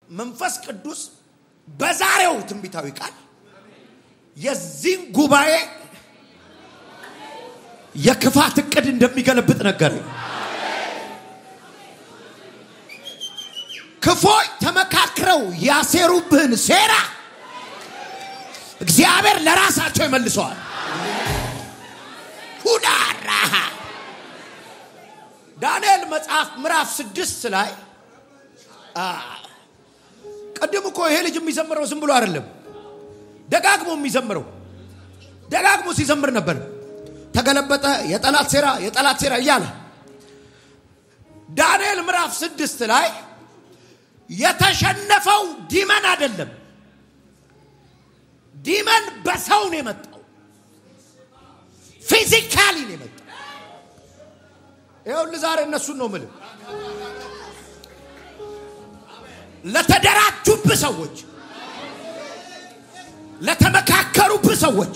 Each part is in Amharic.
መንፈስ ቅዱስ በዛሬው ትንቢታዊ ቃል የዚህን ጉባኤ የክፋት እቅድ እንደሚገለብጥ ነገረኝ። ክፎች ተመካክረው ያሴሩብህን ሴራ እግዚአብሔር ለራሳቸው ይመልሰዋል። ሁዳራ ዳንኤል መጽሐፍ ምዕራፍ 6 ላይ ቀደም እኮ ይሄ ልጅ የሚዘምረው ዝም ብሎ አይደለም ደጋግሞ የሚዘምረው ደጋግሞ ሲዘምር ነበር። ተገለበጠ የጠላት ሴራ እያለ ዳንኤል ምዕራፍ 6 ላይ የተሸነፈው ዲመን አይደለም። ዲመን በሰው ነው የመጣው ፊዚካሊ ነው የመጣው። ይኸውልህ ዛሬ እነሱን ነው ማለት ለተደራጁብህ ሰዎች ለተመካከሩብህ ሰዎች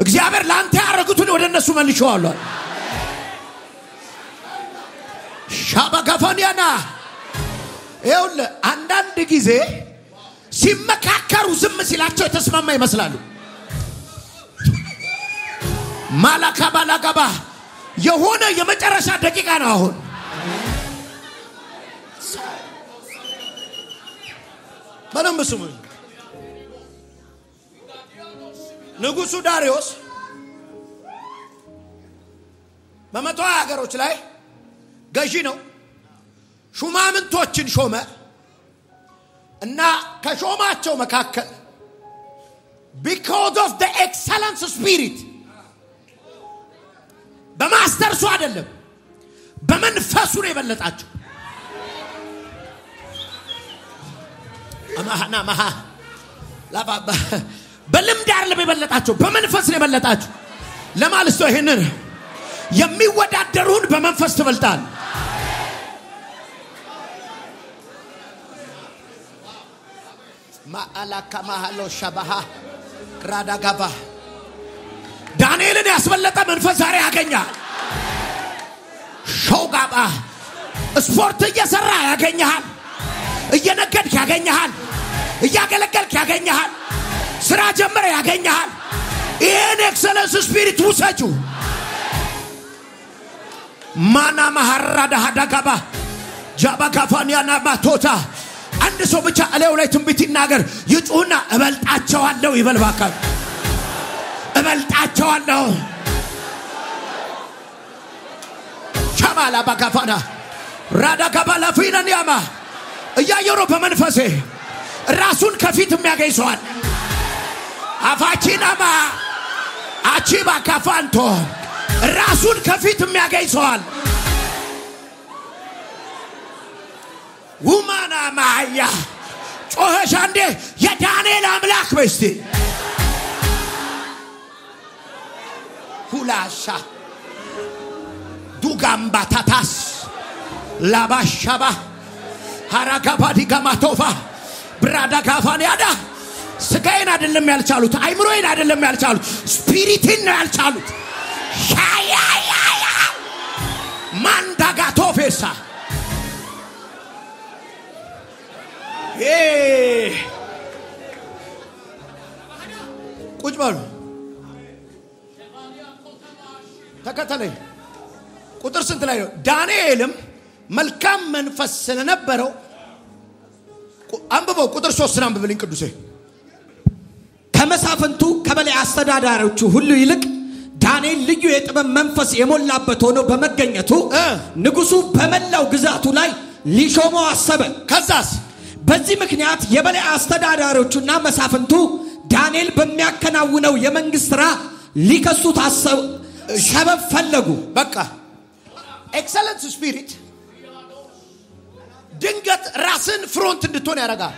እግዚአብሔር ላንተ ያረጉትን ወደ እነሱ መልሼዋለሁ። ሻባጋፋኒያና ይኸውልህ አንዳንድ ጊዜ ሲመካከሩ ዝም ሲላቸው የተስማማ ይመስላሉ። ማላካባላጋባ የሆነ የመጨረሻ ደቂቃ ነው አሁን። በደንብ ስሙኝ። ንጉሱ ዳሪዮስ በመቶ ሀገሮች ላይ ገዢ ነው። ሹማምንቶችን ሾመ እና ከሾማቸው መካከል because of the excellence spirit በማስተርሱ አይደለም በመንፈሱ ነው የበለጣቸው። አማሃና ማሃ ላባባ በልምድ አይደለም የበለጣቸው በመንፈስ ነው የበለጣቸው። ለማለት ነው ይሄንን የሚወዳደሩን በመንፈስ ትበልጣል። ማአላካ ማሃሎ ሻባሃ ራዳጋባ ዳንኤልን ያስበለጠ መንፈስ ዛሬ ያገኛል። ሾጋባ ስፖርት እየሰራ ያገኛል። እየነገድክ ያገኛል። እያገለገልክ ያገኛል። ስራ ጀመረ ያገኛል። ይሄን ኤክሰለንስ ስፒሪት ውሰጁ። ማና ማሐራዳ ሀዳጋባ ጃባጋፋኒያና ማቶታ አንድ ሰው ብቻ አለው ላይ ትንቢት ይናገር ይጩና እበልጣቸዋለሁ ይበልባካል። እበልጣቸዋለሁ ቻማላ ባጋፋና ራዳጋባላ ፊናኒያማ እያየሮ በመንፈሴ ራሱን ከፊት የሚያገኝ ሰዋል። አፋቺናማ አቺባ ካፋንቶ ራሱን ከፊት የሚያገኝ ሰዋል። ውማና ማያ ጮኸሽ አንዴ የዳንኤል አምላክ በስቲ ሁላሻ ዱጋምባ ታታስ ላባሻባ ሃራጋባዲ ጋማቶፋ ብራዳ ጋፋኒያዳ ስጋዬን አይደለም ያልቻሉት አይምሮዬን አይደለም ያልቻሉት ስፒሪትን ነው ያልቻሉት። ሻያያያ ማንዳጋቶፌሳ ቁጭ በሉ ተከተለኝ። ቁጥር ስንት ላይ ነው? ዳንኤልም መልካም መንፈስ ስለነበረው አንብበው ቁጥር 3 አንብብልኝ ቅዱሴ። ከመሳፍንቱ ከበላይ አስተዳዳሪዎቹ ሁሉ ይልቅ ዳንኤል ልዩ የጥበብ መንፈስ የሞላበት ሆኖ በመገኘቱ ንጉሱ በመላው ግዛቱ ላይ ሊሾመው አሰበ። ከዛስ በዚህ ምክንያት የበላይ አስተዳዳሪዎቹና መሳፍንቱ ዳንኤል በሚያከናውነው የመንግስት ሥራ ሊከሱት ሰበብ ፈለጉ። በቃ ኤክሰለንስ ስፒሪት ድንገት ራስን ፍሮንት እንድትሆን ያደርጋል።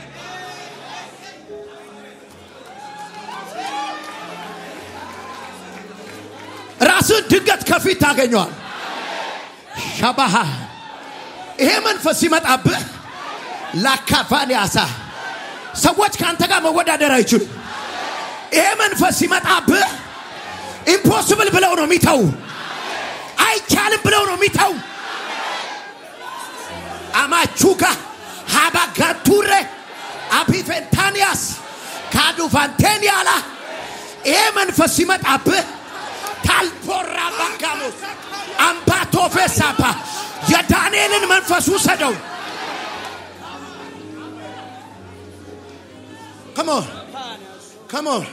ራስን ድንገት ከፊት ታገኘዋል። ሻባሃ ይሄ መንፈስ ሲመጣብህ ላካፋኒያሳ ሰዎች ካንተ ጋር መወዳደር አይችሉም። ይሄ መንፈስ ሲመጣብህ ኢምፖሲብል ብለው ነው የሚተው አይቻልም ብለው ነው የሚተው። አማቹጋ ሃባጋቱረ አዱ ፋንቴኒያላ ይሄ መንፈስ ሲመጣብህ ታልፖራ ባጋሞስ አምባቶፌሳፓ የዳንኤልን መንፈስ ወሰደው come on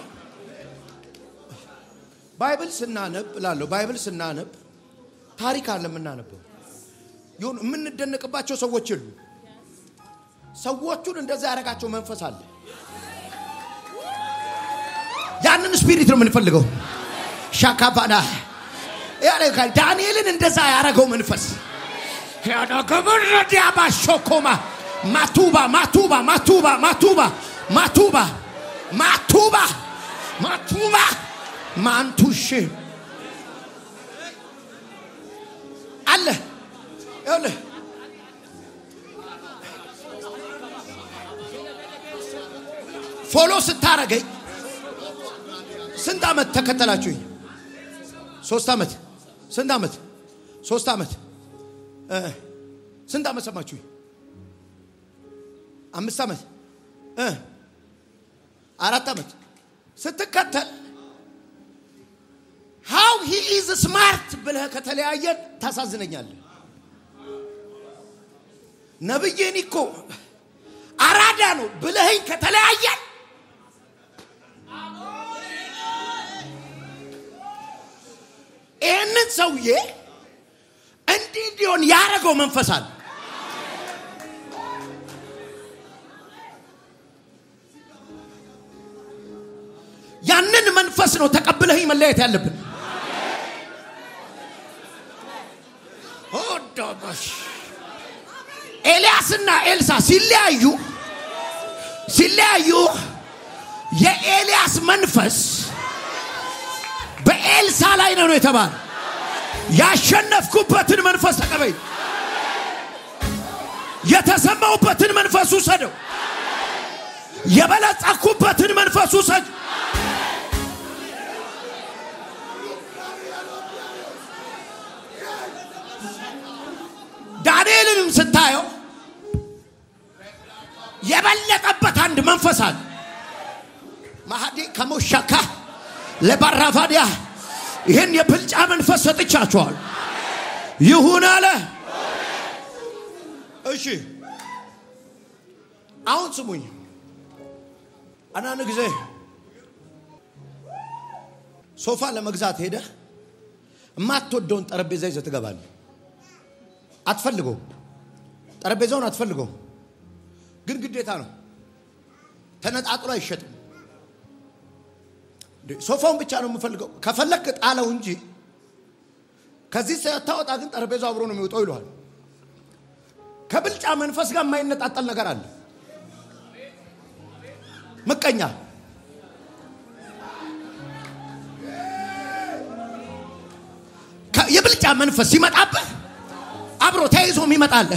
ባይብል ስናነብ ላለው ባይብል ስናነብ ታሪክ አለ ምናነበው ይሁን ምን እንደነቀባቸው ሰዎች ይሉ ሰዎቹን እንደዛ ያረጋቸው መንፈስ አለ ያንን ስፒሪት ነው የምንፈልገው ሻካባዳ ያለ ዳንኤልን እንደዛ ያረጋው መንፈስ ያዳ ገበረዲያ ባሾኮማ ማቱባ ማቱባ ማቱባ ማቱባ ማቱባ ማቱባ ማቱባ ማንቱሽ አለ ያለ ፎሎ ስታረገኝ ስንት አመት ተከተላችሁኝ 3 አመት ስንት አመት 3 አመት ስንት አመት ሰማችሁኝ 5 አመት 4 አመት ስትከተል how he is smart ብለህ ከተለያየ ታሳዝነኛለህ ነብዬን እኮ አራዳ ነው ብለህኝ ከተለያየ እነን ሰውዬ እንዲሆን ያረጋው መንፈስ አለ ያንን መንፈስ ነው ተቀብለህኝ መለየት ያለብን ኦዶባሽ ኤልያስና ኤልሳ ሲለያዩ የኤልያስ መንፈስ በኤልሳ ላይ ነው የተባለ ያሸነፍኩበትን መንፈስ ተቀበይ የተሰማውበትን መንፈስ ወሰደው የበለጸኩበትን መንፈስ ወሰደ ዳንኤልንም ስታየው የበለጠበት አንድ መንፈስ አለ ማሃዲ ከሞሻካ ለባራፋዲያ ይሄን የብልጫ መንፈስ ሰጥቻቸዋል ይሁን አለ እሺ አሁን ስሙኝ አናን ጊዜ ሶፋ ለመግዛት ሄደ ማትወደውን ጠረጴዛ ይዘህ ትገባለህ አትፈልገው ጠረጴዛውን አትፈልገው ግን ግዴታ ነው ተነጣጥሎ አይሸጥም ሶፋውን ብቻ ነው የምፈልገው ከፈለክ ጣለው እንጂ ከዚህ ሳይታወጣ ግን ጠረጴዛው አብሮ ነው የሚወጣው ይሏል ከብልጫ መንፈስ ጋር የማይነጣጠል ነገር አለ መቀኛ የብልጫ መንፈስ ሲመጣብህ አብሮ ተይዞ የሚመጣል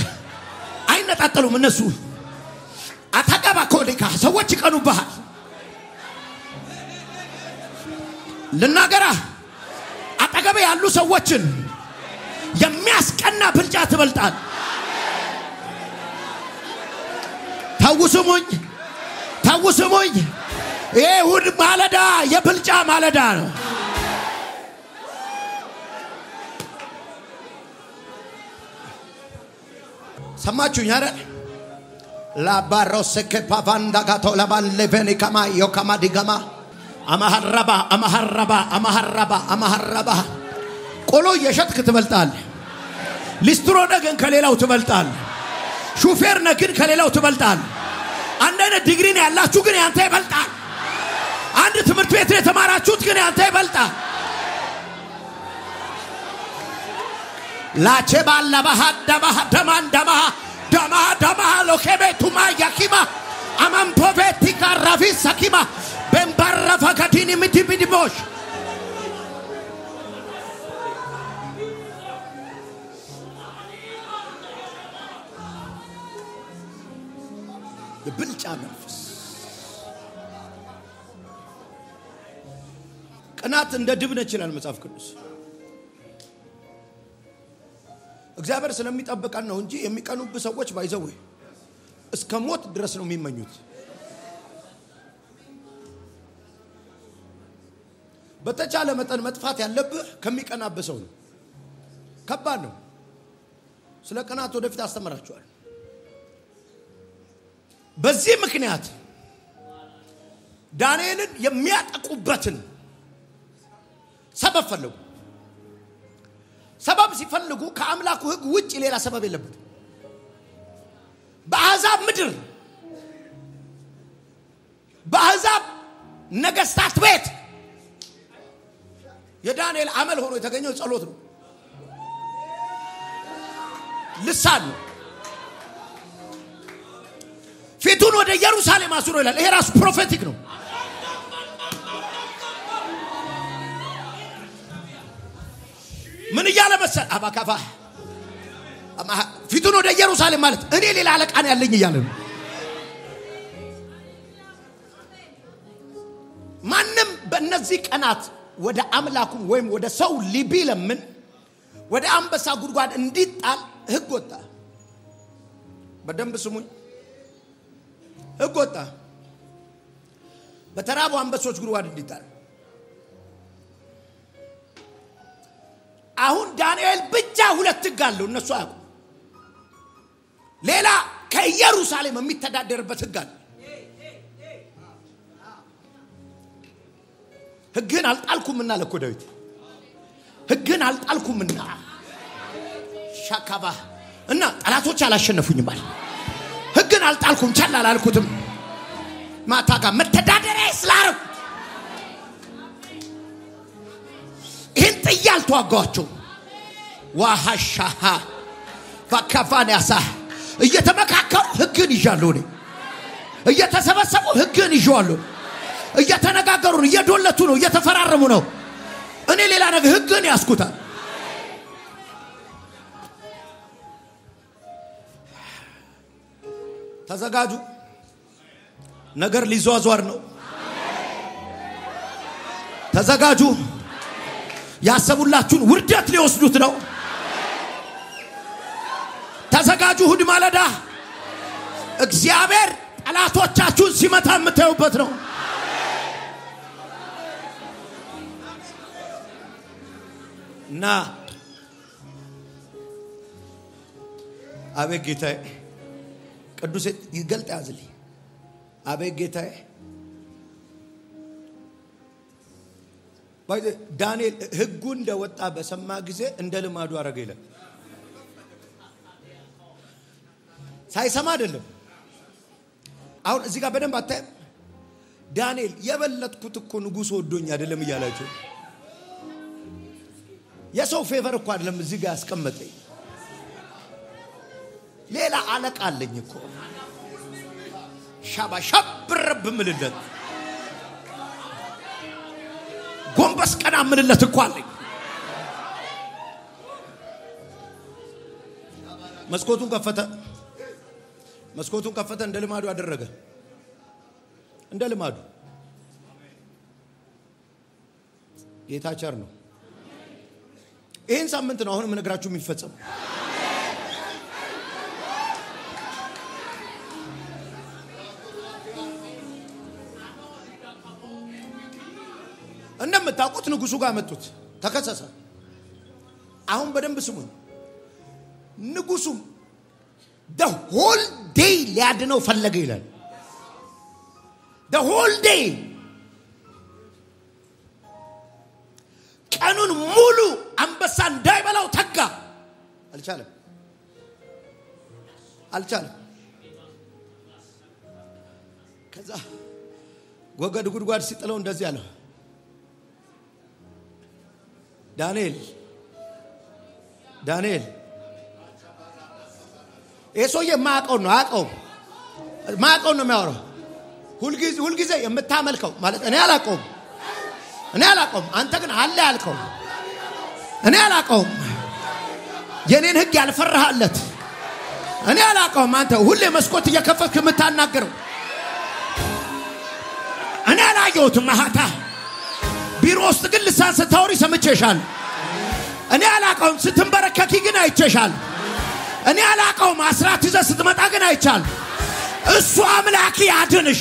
አይነጣጠሉም እነሱ አታቀባ ኮዲካ ሰዎች ይቀኑብሃል ለናገራ አጠገብ ያሉ ሰዎችን የሚያስቀና ብልጫ ትበልጣል ታውስሙኝ ይሁድ ማለዳ የብልጫ ማለዳ ነው ሰማችሁኝ አይደል ላባሮሰከ ፓቫንዳ ጋቶ ለባለቨኒ ከማ yokama digama አማሃራባ ቆሎ የሸጥክ ትበልጣል ሊስትሮ ነገን ከሌላው ትበልጣል ሹፌር ነገን ከሌላው ትበልጣል አንድ አይነት ዲግሪ ነው ያላችሁ ግን ያንተ ይበልጣል አንድ ትምህርት ቤት የተማራችሁት ግን ያንተ ይበልጣል ላቸባላ ባህደማ ደማ ሎኬቤቱማ ያኪማ አማምፖቬቲካ ራፊስ ሳኪማ በምባራፋ ካቲኒ ምትቢዲቦሽ የብልጫ መንፈስ ቅናት እንደ ድብ ነች ይላል መጽሐፍ ቅዱስ እግዚአብሔር ስለሚጠብቀን ነው እንጂ የሚቀኑብ ሰዎች ባይዘው እስከ ሞት ድረስ ነው የሚመኙት በተቻለ መጠን መጥፋት ያለብህ ከሚቀናበት ሰው ነው። ከባድ ነው። ስለ ቀናት ወደፊት አስተምራችኋል። በዚህ ምክንያት ዳንኤልን የሚያጠቁበትን ሰበብ ፈለጉ። ሰበብ ሲፈልጉ ከአምላኩ ሕግ ውጭ ሌላ ሰበብ የለበትም። በአሕዛብ ምድር በአሕዛብ ነገስታት ቤት የዳንኤል አመል ሆኖ የተገኘው ጸሎት ነው፣ ልሳን ነው። ፊቱን ወደ ኢየሩሳሌም አዙሮ ይላል። ይሄ ራሱ ፕሮፌቲክ ነው። ምን እያለ መሰል አባካፋ ፊቱን ወደ ኢየሩሳሌም ማለት እኔ ሌላ አለቃ ነው ያለኝ እያለ ነው። ማንም በእነዚህ ቀናት ወደ አምላኩ ወይም ወደ ሰው ሊቢለምን ወደ አንበሳ ጉድጓድ እንዲጣል ሕግ ወጣ። በደንብ ስሙኝ፣ ሕግ ወጣ። በተራቡ አንበሶች ጉድጓድ እንዲጣል። አሁን ዳንኤል ብቻ ሁለት ሕግ አለው፣ እነሱ አያውቁ። ሌላ ከኢየሩሳሌም የሚተዳደርበት ሕግ አለ። ሕግን አልጣልኩምና ለኮ ዳዊት ሕግን አልጣልኩምና ሻካባ እና ጠላቶች አላሸነፉኝም አለ። ሕግን አልጣልኩም ቻል አላልኩትም። ማታጋ መተዳደሪያ ስላረኩ ይህን ጥያል ተዋጋቸው። ዋሃሻሃ ባካፋንያሳ እየተመካከሩ ሕግን ይዣለሁ እኔ እየተሰበሰቡ ሕግን ይዣለሁ። እየተነጋገሩ ነው፣ እየዶለቱ ነው፣ እየተፈራረሙ ነው። እኔ ሌላ ነገር ሕግን ያስኩታል። ተዘጋጁ፣ ነገር ሊዟዟር ነው። ተዘጋጁ፣ ያሰቡላችሁን ውርደት ሊወስዱት ነው። ተዘጋጁ። እሑድ ማለዳ እግዚአብሔር ጠላቶቻችሁን ሲመታ የምታዩበት ነው። እና አቤት ጌታዬ ቅዱስ ይገልጥ ያዝልኝ። አቤት ጌታዬ ዳንኤል ሕጉ እንደወጣ በሰማ ጊዜ እንደ ልማዱ አረገ ይላል። ሳይሰማ አይደለም። አሁን እዚህ ጋር በደንብ አታየም? ዳንኤል የበለጥኩት እኮ ንጉሥ ወዶኝ አይደለም እያላችሁ የሰው ፌቨር እኮ አይደለም እዚህ ጋር ያስቀመጠኝ። ሌላ አለቃ አለኝ እኮ ሻባ ሸብረብ ምልለት ጎንበስ ቀና ምልለት እኮ አለኝ። መስኮቱን ከፈተ፣ እንደ ልማዱ አደረገ። እንደ ልማዱ ጌታ ቸር ነው። ይህን ሳምንት ነው አሁን የምነግራችሁ የሚፈጸም። እንደምታውቁት ንጉሱ ጋር መጡት፣ ተከሰሰ። አሁን በደንብ ስሙኝ። ንጉሱ the whole day ሊያድነው ፈለገ ይላል። the whole day ቀኑን ሙሉ አንበሳ እንዳይበላው ተጋ። አልቻለም። ከዛ ወገድ ጉድጓድ ሲጥለው እንደዚህ አለ፣ ዳንኤል እሶዬ ማቀው ነው ነው የሚያወራው። ሁልጊዜ የምታመልከው ማለት እኔ አላቀውም አንተ ግን አለ ያልከው እኔ አላቀውም። የኔን ሕግ ያልፈራህለት እኔ አላቀውም። አንተ ሁሌ መስኮት እየከፈትክ የምታናገረው እኔ አላየሁትም። ማታ ቢሮ ውስጥ ግን ልሳን ስታወሪ ሰምቼሻል። እኔ አላቀውም። ስትንበረከኪ ግን አይቼሻል። እኔ አላቀውም። አስራት ይዘህ ስትመጣ ግን አይቻል። እሱ አምላክ ያድንሽ።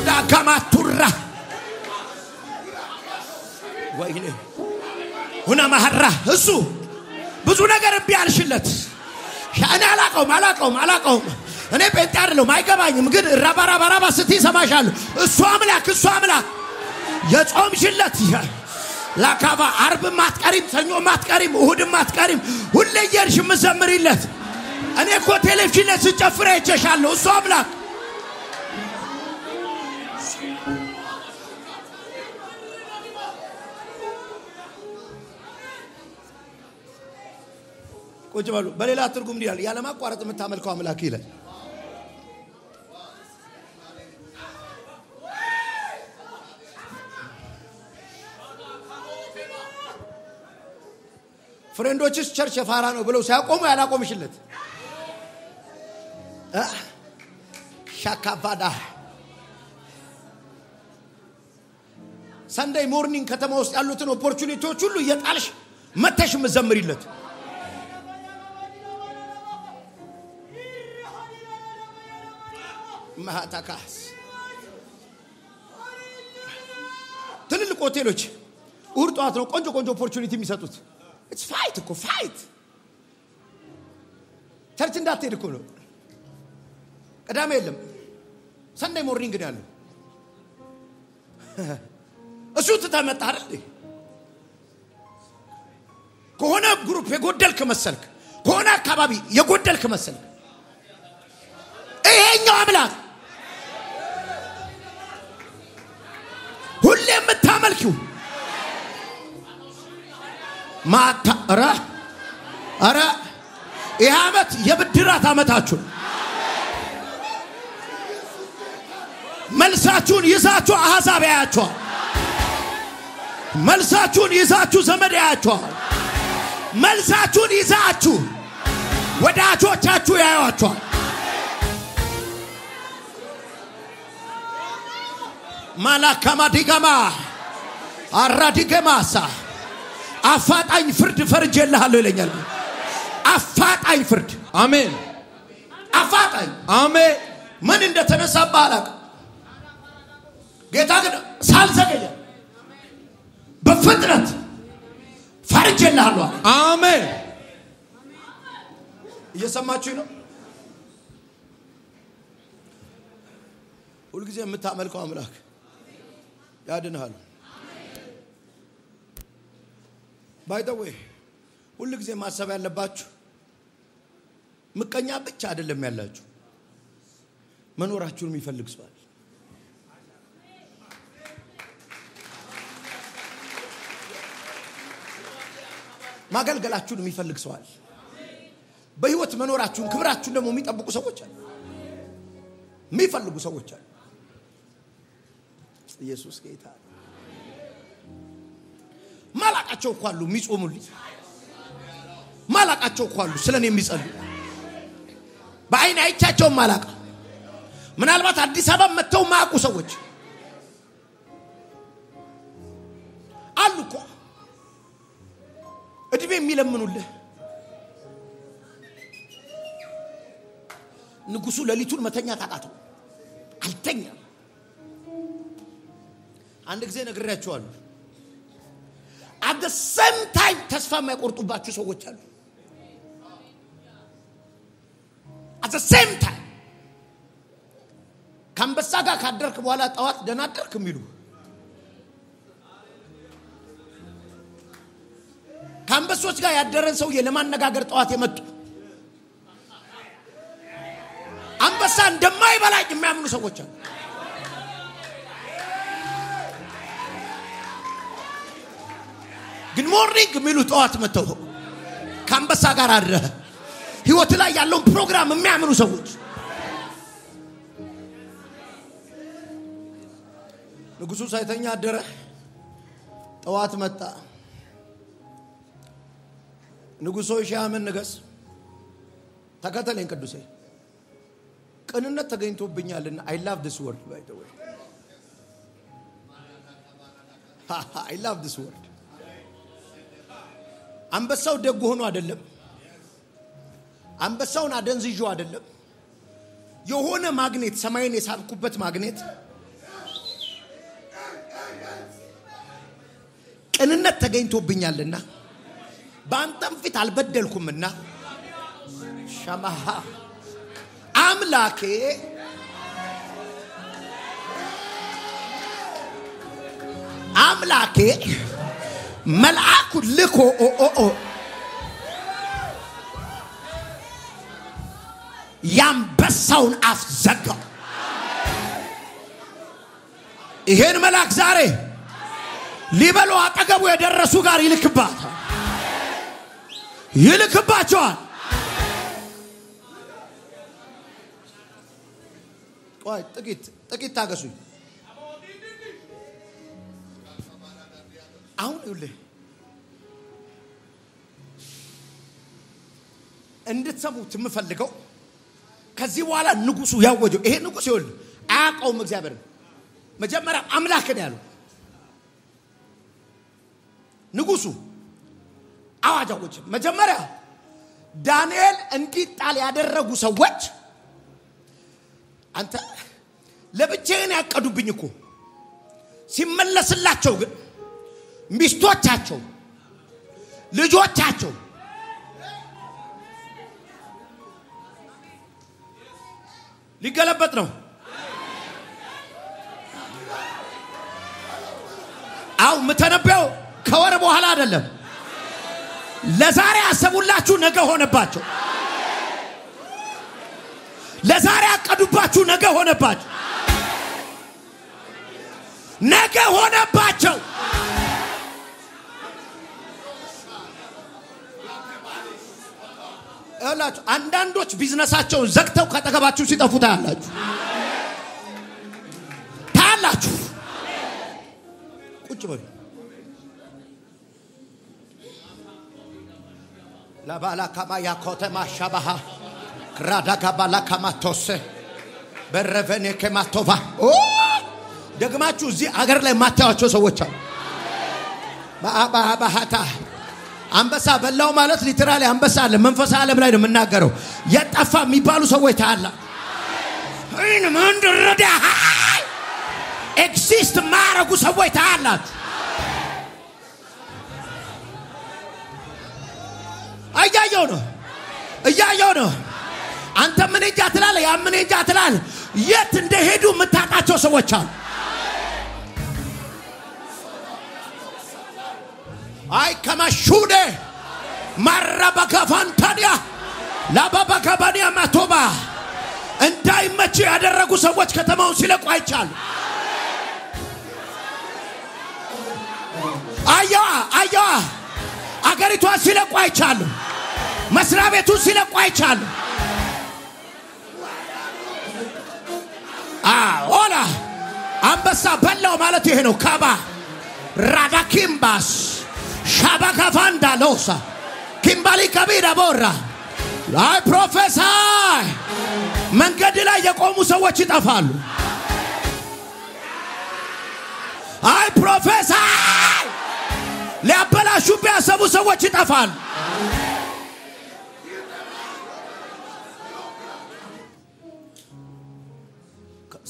ዳጋማቱራ ወይኔ ሁና ማህራ እሱ ብዙ ነገር ቢያልሽለት ሻና አላቀውም እኔ ጴንጤ አይደለም አይገባኝም ግን ራባራባራባ ስትይ ሰማሻለሁ እሱ አምላክ የጾምሽለት ላካባ አርብ ማትቀሪም ሰኞ ማትቀሪም እሁድ ማትቀሪም ሁሌ የርሽ መዘምሪለት እኔ እኮ ቴሌቪዥን ላይ ስጨፍር አይቼሻለሁ እሱ አምላክ ቁጭ በሉ በሌላ ትርጉም ይላል ያለ ማቋረጥ የምታመልከው አምላክ ይላል ፍሬንዶችስ ቸርች ፋራ ነው ብለው ሲያቆሙ ያላቆምሽለት ሻካባዳ ሰንደይ ሞርኒንግ ከተማ ውስጥ ያሉትን ኦፖርቹኒቲዎች ሁሉ እየጣልሽ መተሽ መዘምሪለት ማታካስ ትልልቅ ሆቴሎች ኡርጧት ነው ቆንጆ ኦፖርቹኒቲ የሚሰጡት it's fight ቸርች እንዳትሄድ እኮ ነው ቀዳሜ የለም ሰንደይ ሞርኒንግ ነው ያለው እሱ ተመጣ አይደል ከሆነ ግሩፕ የጎደልክ መሰልክ ከሆነ አካባቢ የጎደልክ መሰልክ ይሄኛው አምላክ ሁሌ የምታመልኪው ማታራ አራ ይሄ አመት የብድራት አመታችሁ መልሳችሁን ይዛችሁ አህዛብ ያያችኋል መልሳችሁን ይዛችሁ ዘመድ ያያችኋል መልሳችሁን ይዛችሁ ወዳጆቻችሁ ያያችኋል ማላካማ ዲጋማ አራዲገማሳ አፋጣኝ ፍርድ ፈርጀልሃለሁ ይለኛል አፋጣኝ ፍርድ አሜን አፋጣኝ አሜን ምን እንደተነሳባ አላቅ ጌታ ግን ሳልዘገየ በፍጥነት ፈርጀልሃለሁ አሜን እየሰማችሁ ነው ሁሉ ጊዜ የምታመልከው አምላክ ያድንሃል by the way ሁሉ ጊዜ ማሰብ ያለባችሁ ምቀኛ ብቻ አይደለም ያላችሁ መኖራችሁን የሚፈልግ ሰው አለ ማገልገላችሁን የሚፈልግ ሰው አለ በህይወት መኖራችሁን ክብራችሁን ደግሞ የሚጠብቁ ሰዎች አሉ የሚፈልጉ ሰዎች አሉ ኢየሱስ ጌታ ማላቃቸው እኮ አሉ የሚጾሙልኝ ማላቃቸው እኮ አሉ ስለኔ የሚጸልዩ በአይኔ አይቻቸው ማላቃ ምናልባት አዲስ አበባ መተው ማቁ ሰዎች አሉ እኮ እድሜ የሚለምኑልህ ንጉሱ ለሊቱን መተኛ ታቃተው አልተኛ አንድ ጊዜ ነግሬያቸዋለሁ at the same time ተስፋ የማይቆርጡባችሁ ሰዎች አሉ at the same time ካምበሳ ጋር ካደርክ በኋላ ጣዋት ደናደርክ የሚሉ ካምበሶች ጋር ያደረን ሰው ለማነጋገር ጣዋት የመጡ አንበሳ እንደማይበላኝ የሚያምኑ ሰዎች አሉ ግን ሞርኒንግ ሚሉ ጣዋት መተው ካምበሳ ጋር አድረ ህይወት ላይ ያለው ፕሮግራም የሚያምኑ ሰዎች ንጉሱ ሳይተኛ አደረ ጣዋት መጣ ንጉሱ ሻምን ንገስ ተከተለኝ ቅዱሴ ቅንነት ተገኝቶብኛልና I love this word by the way I love this word አንበሳው ደግ ሆኖ አይደለም አንበሳውን አደንዝጆ አይደለም የሆነ ማግኔት ሰማይን የሳብኩበት ማግኔት ቅንነት ተገኝቶብኛልና ባንተም ፊት አልበደልኩምና ሸማሃ አምላኬ መልአኩ ልኮ ያንበሳውን አፍ ዘጋው ይሄን መልአክ ዛሬ ሊበሉ አጠገቡ የደረሱ ጋር ይልክባቸዋል ቆይ ጥቂት ታገሱኝ አሁን ይኸውልህ እንድትሰሙት የምፈልገው ከዚህ በኋላ ንጉሱ ያወጀው ይሄ ንጉስ ይኸውልህ አያውቀውም እግዚአብሔር መጀመሪያ አምላክ ነው ያለው ንጉሱ አዋጃዎች መጀመሪያ ዳንኤል እንዲጣል ያደረጉ ሰዎች አንተ ለብቻዬን ያቀዱብኝ እኮ ሲመለስላቸው ግን ሚስቶቻቸው ልጆቻቸው ሊገለበጥ ነው አው መተነበው ከወር በኋላ አይደለም ለዛሬ አሰቡላችሁ ነገ ሆነባቸው ለዛሬ አቀዱባችሁ ነገ ሆነባቸው እላችሁ አንዳንዶች ቢዝነሳቸው ዘግተው ከተገባችሁ ሲጠፉ ታያላችሁ ቁጭ በሉ ላባላ ካማ ያኮተ ማሻባሃ ክራዳጋባላ ካማቶሰ በረቨኔ ከማቶቫ ደግማችሁ እዚህ አገር ላይ ማታያቸው ሰዎች አሉ ባባሃታ አንበሳ በላው ማለት ሊትራሊ አንበሳ አለ መንፈስ ዓለም ላይ ነው የምናገረው የጠፋ የሚባሉ ሰዎች ታያላ አይን መንደረዳ ኤግዚስት ማረጉ ሰዎች ታያላችሁ እያየው ነው አንተ ምን እንጃ ትላለህ ያ ምን እንጃ ትላለህ የት እንደሄዱ መታጣቸው ሰዎች አሉ አይ ከማሹደ ማራባካፋንታዲያ ላባባካባዲያ ማቶባ እንዳይመች ያደረጉ ሰዎች ከተማውን ሲለቁ አይቻሉ አያ አገሪቷ ሲለቁ አይቻሉ መስሪያ ቤቱ ሲለቁ አይቻሉ ኦላ አንበሳ በላው ማለት ይሄ ነው ካባ ራዳኪምባስ ሻባካፋንዳ ሎሳ ኪምባሊ ከቢዳ ቦራ ላይ ፕሮፌሰር መንገድ ላይ የቆሙ ሰዎች ይጠፋሉ አይ ፕሮፌሰር ሊያበላሹ ቢያሰቡ ሰዎች ይጠፋሉ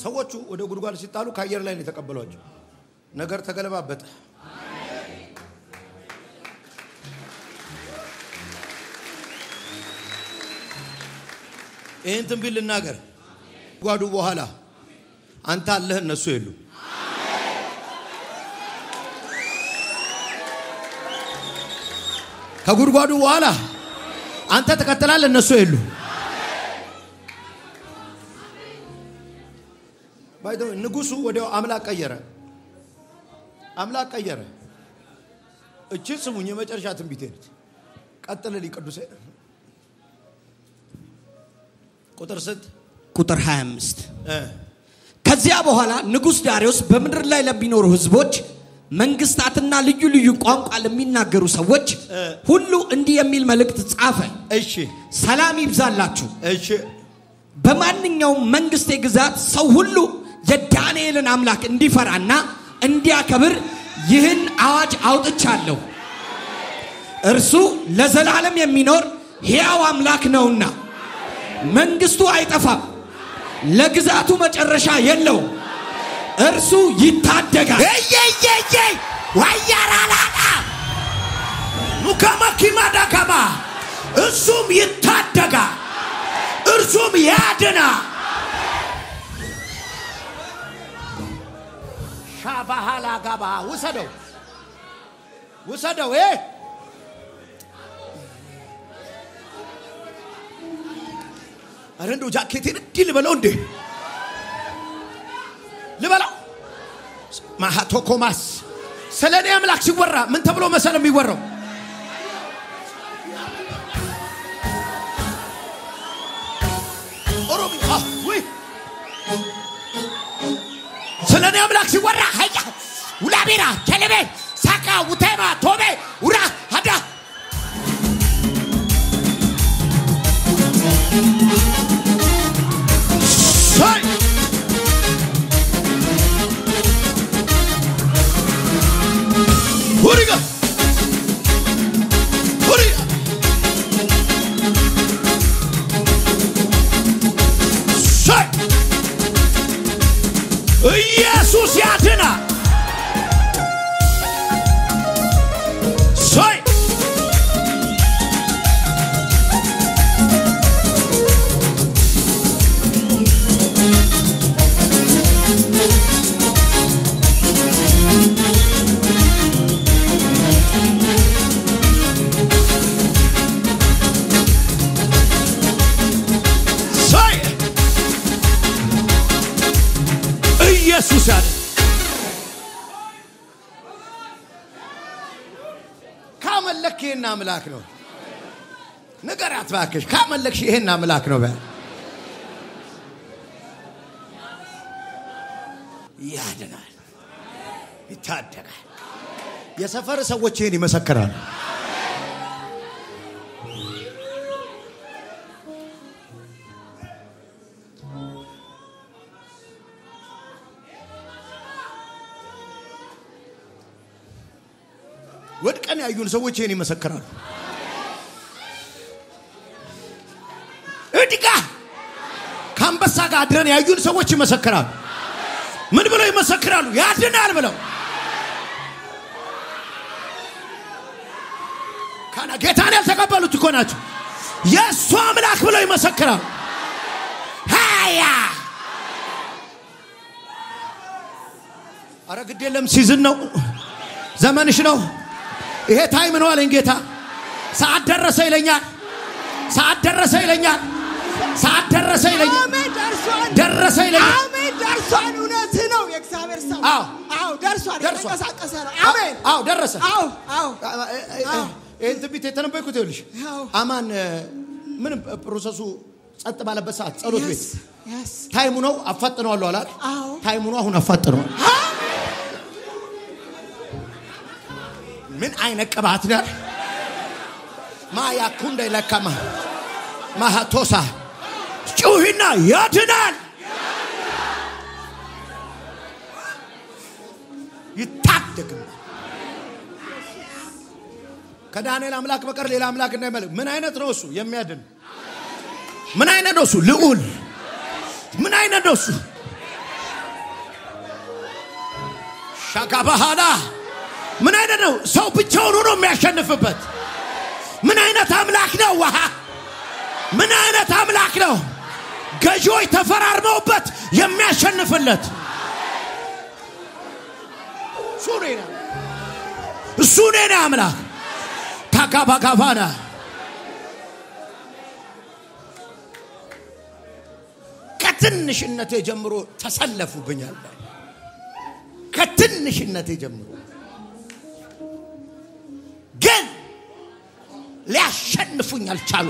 ሰዎቹ ወደ ጉድጓድ ሲጣሉ ከአየር ላይ ነው የተቀበሏቸው ነገር ተገለባበጠ እንትን ቢልናገር ጉድጓዱ በኋላ አንተ አለህ እነሱ የሉ ከጉድጓዱ በኋላ አንተ ተከተላል እነሱ የሉ ባይዶ ንጉሱ ወዲያው አምላክ ቀየረ እቺ ስሙኝ የመጨረሻ ትንቢት ነው ቀጥለልኝ ቅዱሴ ቁጥር 25 ከዚያ በኋላ ንጉስ ዳሪዮስ በመድር ላይ ለሚኖሩ ህዝቦች መንግስታትና ልዩ ልዩ ቋንቋ ለሚናገሩ ሰዎች ሁሉ እንዲህ የሚል መልእክት ጻፈ እሺ ሰላም ይብዛላችሁ እሺ በማንኛውም መንግስት ግዛት ሰው ሁሉ የዳንኤልን አምላክ እንዲፈራና እንዲያከብር ይህን አዋጅ አውጥቻለሁ እርሱ ለዘላለም የሚኖር ሕያው አምላክ ነውና መንግስቱ አይጠፋም ለግዛቱ መጨረሻ የለውም እርሱ ይታደጋል ዋያራላዳ ሙካማኪማዳካባ እሱም ይታደጋ እርሱም ያድና ሻባሃላ ጋባ ወሰደው አረንዶ ጃኬቴን ዲል በለው እንዴ ልበላው ማሃቶኮማስ ስለኔ አምላክ ሲወራ ምን ተብሎ መሰለም ይወራው ኦሮሚ ወይ ስለኔ አምላክ ሲወራ ሃያ ውላቢራ ከለቤ ሳካ ውቴማ ቶቤ ውራ ሃዳ ሳይ ሁሪጋ ሳይ ኢየሱስ ያድና ሳይ ኢየሱስ ካመለክ ይሄን አምላክ ነው ንገራት ባክሽ ካመለክሽ ይሄን አምላክ ነው በል ያድናል ይታደጋል የሰፈር ሰዎች ይሄን ይመሰክራሉ ወድቀን ያዩን ሰዎች ይሄን ይመሰክራሉ እድጋ ካምበሳ ጋር አድረን ያዩን ሰዎች ይመሰክራሉ ምን ብለው ይመሰክራሉ ያድናል ብለው ካና ጌታን ያልተቀበሉት እኮ ናቸው የሱ አምላክ ብለው ይመሰክራሉ ሃያ አረ ግድ የለም ሲዝን ነው ዘመንሽ ነው ይሄ ታይም ነው አለኝ ጌታ ሰዓት ደረሰ ይለኛል አሜን ደረሰ ይለኛል አሜን ደርሷል እውነት ነው የእግዚአብሔር ሰው አዎ ደርሷል ተንቀሳቀሰ ነው አሜን አዎ ደረሰ አዎ እንት ቢት የተነበይኩት ይልሽ አማን ምን ፕሮሰሱ ጸጥ ባለበት ሰዓት ጸሎት ቤት ታይሙ ነው አፋጥነዋለሁ አላል ታይሙ ነው አሁን አፋጥነዋል ምን አይነት ቅባት ነው ማያ ኩንደ ለካማ ማሃቶሳ ጩሂና ያድናል ይታደግም ከዳንኤል አምላክ በቀር ሌላ አምላክ እንዳይመልክ ምን አይነት ነው እሱ የሚያድን ምን አይነት ነው እሱ ልዑል ምን አይነት ነው እሱ ሻጋባሃላ ምን አይነት ነው ሰው ብቻውን ሆኖ የሚያሸንፍበት ምን አይነት አምላክ ነው ወሃ ምን አይነት አምላክ ነው ገጆች ተፈራርመውበት የሚያሸንፍለት እሱ ነው አምላክ ታካባካፋና ከትንሽነቴ ጀምሮ ተሰለፉብኛል ከትንሽነቴ ጀምሮ ግን ሊያሸንፉኝ አልቻሉ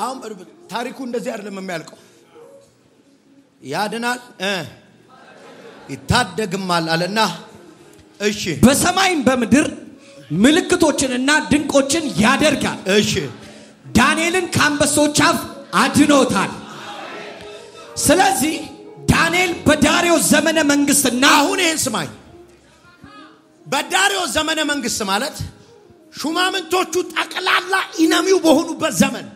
አሁን ታሪኩ እንደዚህ አይደለም የሚያልቀው ያድናል ይታደግማል አለና እሺ በሰማይም በምድር ምልክቶችንና ድንቆችን ያደርጋል እሺ ዳንኤልን ከአንበሶች አፍ አድኖታል ስለዚህ ዳንኤል በዳሪዮስ ዘመነ መንግስትና አሁን ይሄን ስማኝ በዳሪዮስ ዘመነ መንግስት ማለት ሹማምንቶቹ ጠቅላላ ኢነሚው በሆኑበት ዘመን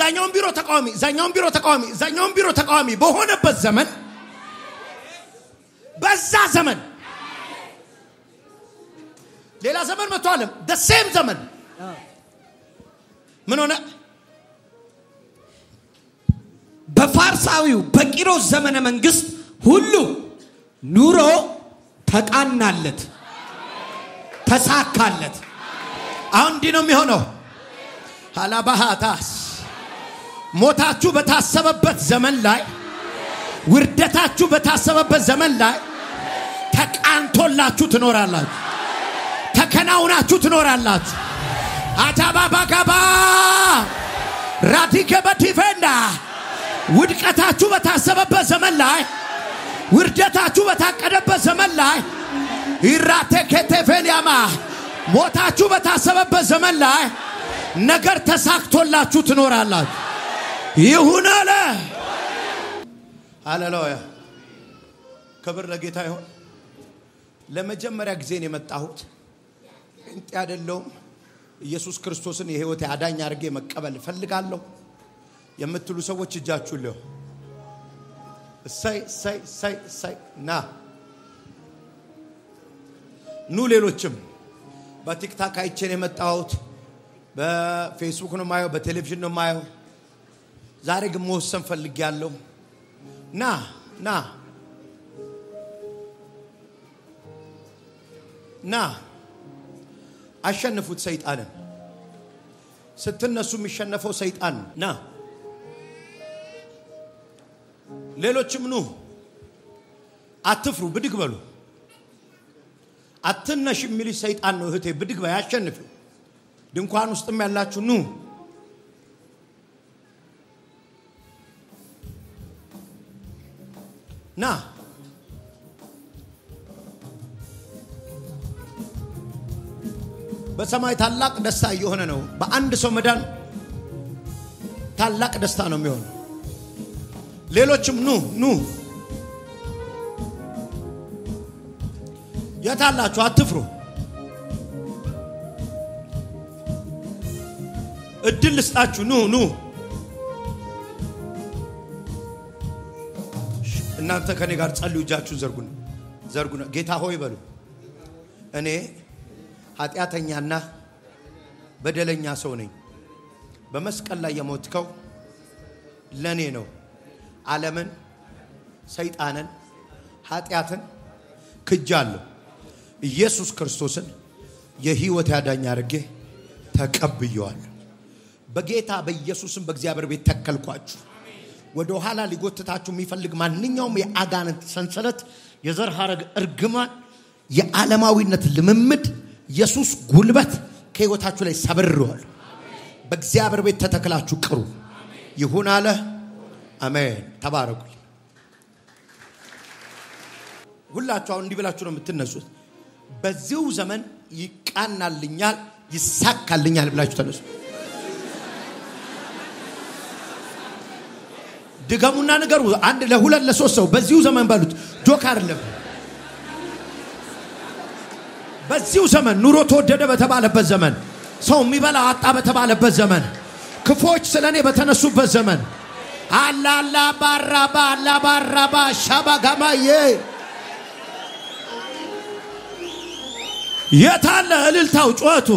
የዛኛውን ቢሮ ተቃዋሚ ዛኛውን ቢሮ ተቃዋሚ ዛኛውን ቢሮ ተቃዋሚ በሆነበት ዘመን በዛ ዘመን ሌላ ዘመን መጥቷል the same ዘመን ምን ሆነ በፋርሳዊው በቂሮስ ዘመነ መንግስት ሁሉ ኑሮ ተቃናለት ተሳካለት አሁን እንዲህ ነው የሚሆነው ሃላባሃታስ ሞታችሁ በታሰበበት ዘመን ላይ ውርደታችሁ በታሰበበት ዘመን ላይ ተቃንቶላችሁ ትኖራላችሁ ተከናውናችሁ ትኖራላችሁ አታባባጋባ ራዲከበቲፈንዳ ውድቀታችሁ በታሰበበት ዘመን ላይ ውርደታችሁ በታቀደበት ዘመን ላይ ይራተከተፈንያማ ሞታችሁ በታሰበበት ዘመን ላይ ነገር ተሳክቶላችሁ ትኖራላችሁ ይሁን አለ ሃሌሉያ ክብር ለጌታ ይሁን ለመጀመሪያ ጊዜ ነው የመጣሁት እንት አይደለም ኢየሱስ ክርስቶስን የህይወት አዳኝ አድርጌ መቀበል ፈልጋለሁ የምትሉ ሰዎች እጃችሁ ለው ሳይ ና ኑ ሌሎችም በቲክታክ አይቼን የመጣሁት በፌስቡክ ነው ማየው በቴሌቪዥን ነው ማየው ዛሬ ግን መወሰን ፈልጊያለሁ ና አሸንፉት ሰይጣንን ስትነሱ የሚሸነፈው ሰይጣን ና ሌሎችም ኑ አትፍሩ ብድግ በሉ አትነሽ የሚል ሰይጣን ነው እህቴ ብድግ በይ አሸንፉ ድንኳን ውስጥም ያላችሁ ኑ ና በሰማይ ታላቅ ደስታ እየሆነ ነው በአንድ ሰው መዳን ታላቅ ደስታ ነው የሚሆነው ሌሎችም ኑ ያታላችሁ አትፍሩ እድል ልስጣችሁ ኑ እናንተ ከኔ ጋር ጸልዩ እጃችሁን ዘርጉና ጌታ ሆይ በሉ እኔ ኃጢአተኛና በደለኛ ሰው ነኝ በመስቀል ላይ የሞትከው ለኔ ነው ዓለምን ሰይጣንን ኃጢአትን ክጃለሁ ኢየሱስ ክርስቶስን የህይወት ያዳኝ አድርጌ ተቀብየዋለሁ በጌታ በኢየሱስም በእግዚአብሔር ቤት ተከልኳችሁ ወደ ኋላ ሊጎትታችሁ የሚፈልግ ማንኛውም የአጋንንት ሰንሰለት የዘር ሐረግ እርግማን የዓለማዊነት ልምምድ ኢየሱስ ጉልበት ከህይወታችሁ ላይ ሰብረዋል በእግዚአብሔር ቤት ተተክላችሁ ቅሩ ይሁን አለ አሜን ተባረኩ ሁላችሁ እንዲህ ብላችሁ ነው የምትነሱት በዚሁ ዘመን ይቃናልኛል ይሳካልኛል ብላችሁ ተነሱ ድገሙና ነገሩ አንድ ለሁለት ለሶስት ሰው በዚሁ ዘመን ባሉት ጆክ አይደለም በዚሁ ዘመን ኑሮ ተወደደ በተባለበት ዘመን ሰው የሚበላ አጣ በተባለበት ዘመን ክፎች ስለኔ በተነሱበት ዘመን አላላ ባራባ ሻባጋማዬ የታለ እልልታው ጩኸቱ